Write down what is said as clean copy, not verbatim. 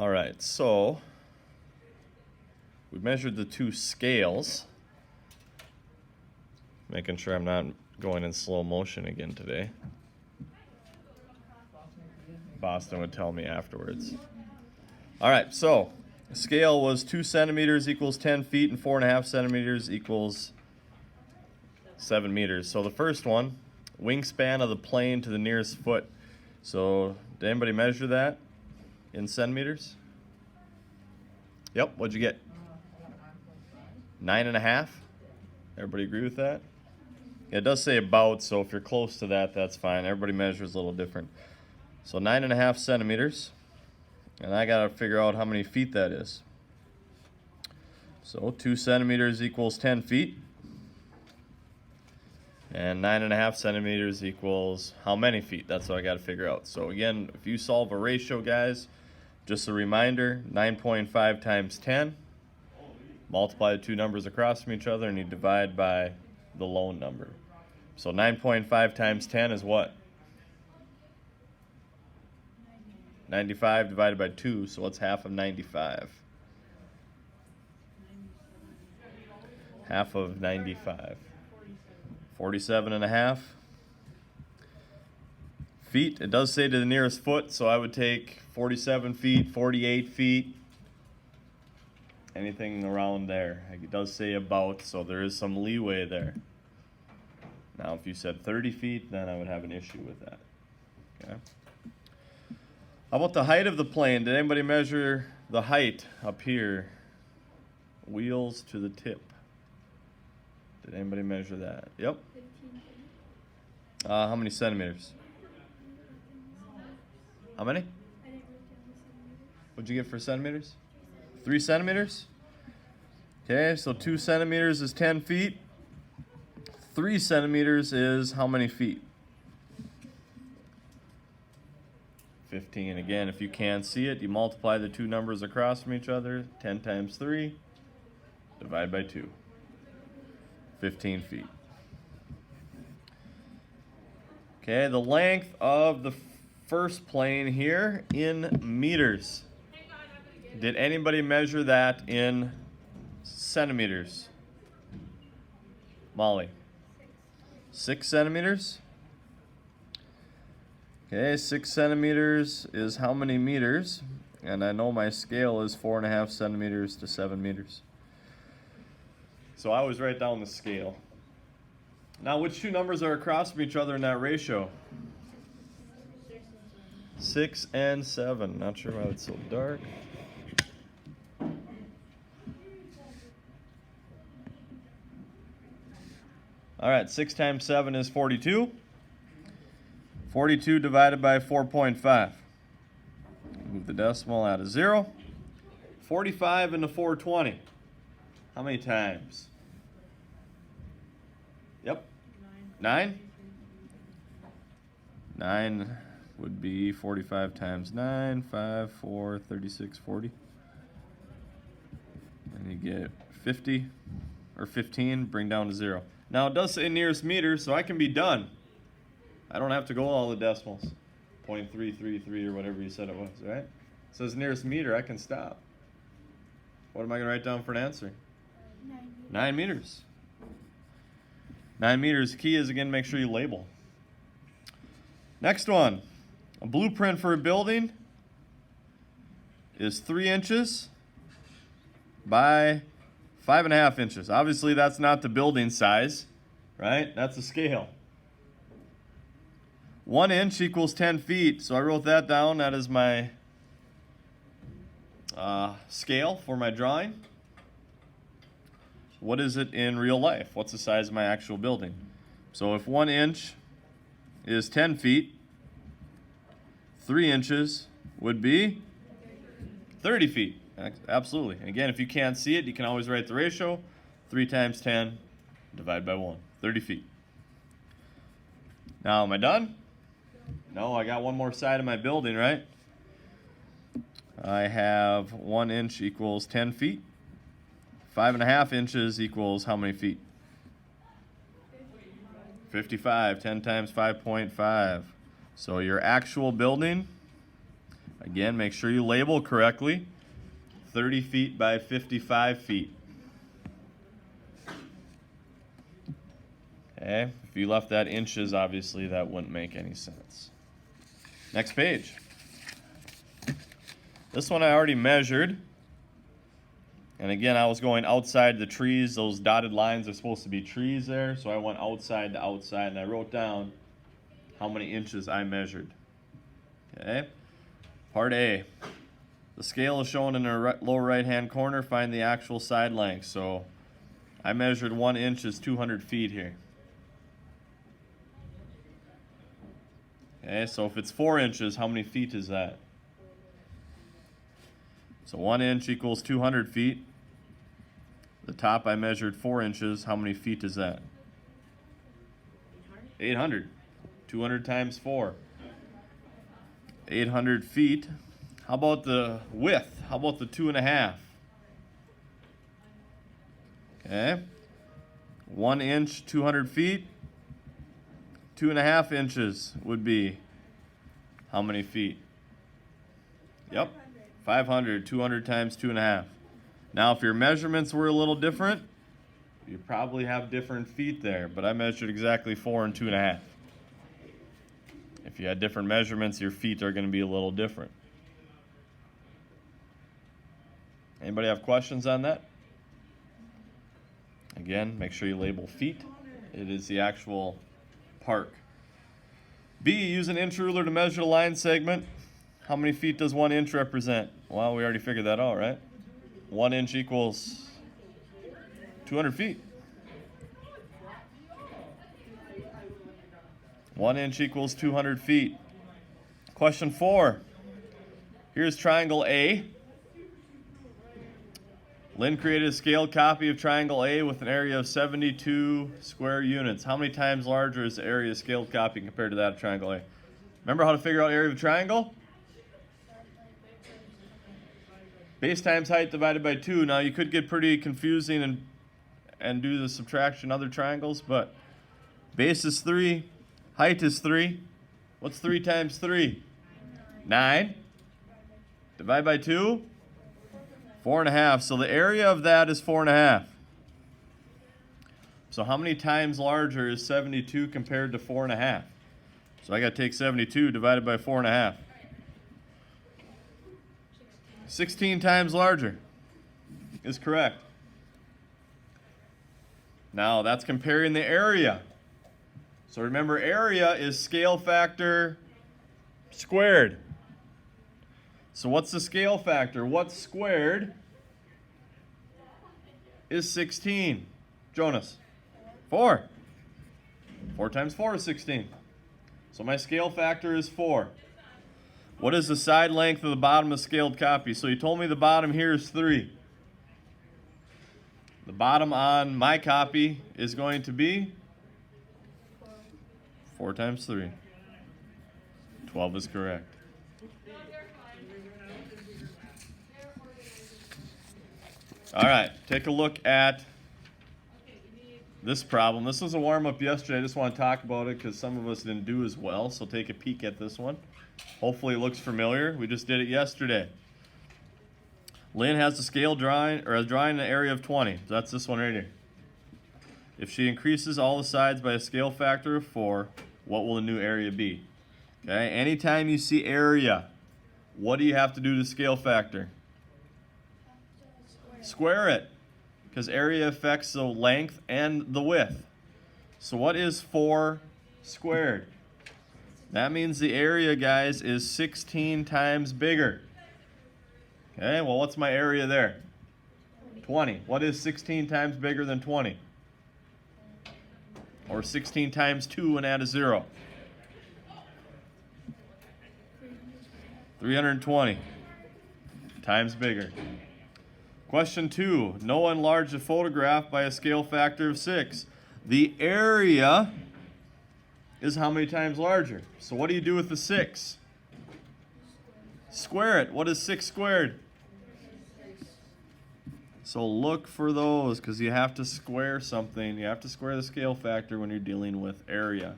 All right, so we measured the two scales. Making sure I'm not going in slow motion again today. Boston would tell me afterwards. All right, so the scale was 2 centimeters equals 10 feet and 4.5 centimeters equals 7 meters. So the first one, wingspan of the plane to the nearest foot. So did anybody measure that in centimeters? Yep, what'd you get? 9.5? Everybody agree with that? Yeah, it does say about, so if you're close to that, that's fine. Everybody measures a little different. So 9.5 centimeters. And I gotta figure out how many feet that is. So 2 centimeters equals 10 feet. And 9.5 centimeters equals how many feet? That's what I gotta figure out. So again, if you solve a ratio, guys, just a reminder, 9.5 times 10. Multiply the two numbers across from each other and you divide by the lone number. So 9.5 times 10 is what? 95 divided by 2, so what's half of 95? Half of 95. 47.5 feet. It does say to the nearest foot, so I would take 47 feet, 48 feet, anything around there. It does say about, so there is some leeway there. Now, if you said 30 feet, then I would have an issue with that. Okay. How about the height of the plane? Did anybody measure the height up here? Wheels to the tip. Did anybody measure that? Yep. 15 feet. How many centimeters? How many? I didn't write down the centimeters. What'd you get for centimeters? 3 centimeters? Okay, so 2 centimeters is 10 feet. 3 centimeters is how many feet? 15. Again, if you can't see it, you multiply the two numbers across from each other. 10 times 3, divide by 2. 15 feet. Okay, the length of the first plane here in meters. Did anybody measure that in centimeters? Molly? 6 centimeters? Okay, 6 centimeters is how many meters? And I know my scale is 4.5 centimeters to 7 meters. So I always write down the scale. Now, which two numbers are across from each other in that ratio? 6 and 7. Not sure why it's so dark. All right, 6 times 7 is 42. 42 divided by 4.5. Move the decimal out of 0. 45 into 420. How many times? Yep. 9? 9 would be 45 times 9, 5, 4, 36, 40. And you get 50, or 15, bring down to 0. Now it does say nearest meter, so I can be done. I don't have to go all the decimals. 0.333 or whatever you said it was, right? It says nearest meter, I can stop. What am I going to write down for an answer? 9 meters. 9 meters. The key is, again, make sure you label. Next one. A blueprint for a building is 3 inches by 5.5 inches. Obviously, that's not the building size, right? That's the scale. 1 inch equals 10 feet, so I wrote that down. That is my scale for my drawing. What is it in real life? What's the size of my actual building? So if 1 inch is 10 feet, 3 inches would be 30 feet. Absolutely. And again, if you can't see it, you can always write the ratio. 3 times 10, divide by 1. 30 feet. Now, am I done? No, I got one more side of my building, right? I have 1 inch equals 10 feet. 5.5 inches equals how many feet? 55. 10 times 5.5. So your actual building, Again, make sure you label correctly. 30 feet by 55 feet. Okay, if you left that inches, obviously that wouldn't make any sense. Next page. This one I already measured. And again, I was going outside the trees. Those dotted lines are supposed to be trees there. So I went outside to outside and I wrote down how many inches I measured. Okay. Part A. The scale is shown in the lower right hand corner. Find the actual side length. So I measured 1 inch is 200 feet here. Okay, so if it's 4 inches, how many feet is that? So 1 inch equals 200 feet. The top I measured 4 inches. How many feet is that? 800. 200 times 4. 800 feet. How about the width? How about the 2.5? Okay. 1 inch, 200 feet. 2.5 inches would be how many feet? Yep. 500. 200 times 2.5. Now, if your measurements were a little different, you probably have different feet there, but I measured exactly 4 and 2.5. If you had different measurements, your feet are going to be a little different. Anybody have questions on that? Again, make sure you label feet. It is the actual park. B, use an inch ruler to measure the line segment. How many feet does 1 inch represent? Well, we already figured that out, right? 1 inch equals 200 feet. 1 inch equals 200 feet. Question 4. Here's triangle A. Lynn created a scaled copy of triangle A with an area of 72 square units. How many times larger is the area of scaled copy compared to that of triangle A? Remember how to figure out area of a triangle? Base times height divided by 2. Now you could get pretty confusing and do the subtraction other triangles, but base is 3, height is 3. What's 3 times 3? 9. Divide by 2? 4.5. So the area of that is 4.5. So how many times larger is 72 compared to 4.5? So I got to take 72 divided by 4.5. 16 times larger is correct. Now that's comparing the area. So remember, area is scale factor squared. So what's the scale factor? What's squared is 16? Jonas? 4. 4 times 4 is 16. So my scale factor is 4. What is the side length of the bottom of scaled copy? So you told me the bottom here is 3. The bottom on my copy is going to be 4 times 3. 12 is correct. All right, take a look at this problem. This was a warm-up yesterday. I just want to talk about it because some of us didn't do as well. So take a peek at this one. Hopefully it looks familiar. We just did it yesterday. Lynn has a scale drawing, or a drawing an area of 20. So that's this one right here. If she increases all the sides by a scale factor of 4, what will the new area be? Okay, anytime you see area, what do you have to do to scale factor? Square it, because area affects the length and the width. So what is 4 squared? That means the area, guys, is 16 times bigger. Okay, well, what's my area there? 20. What is 16 times bigger than 20? Or 16 times 2 and add a 0? 320 times bigger. Question 2. Noah enlarged a photograph by a scale factor of 6. The area is how many times larger? So what do you do with the 6? Square it. What is 6 squared? So look for those because you have to square something. You have to square the scale factor when you're dealing with area.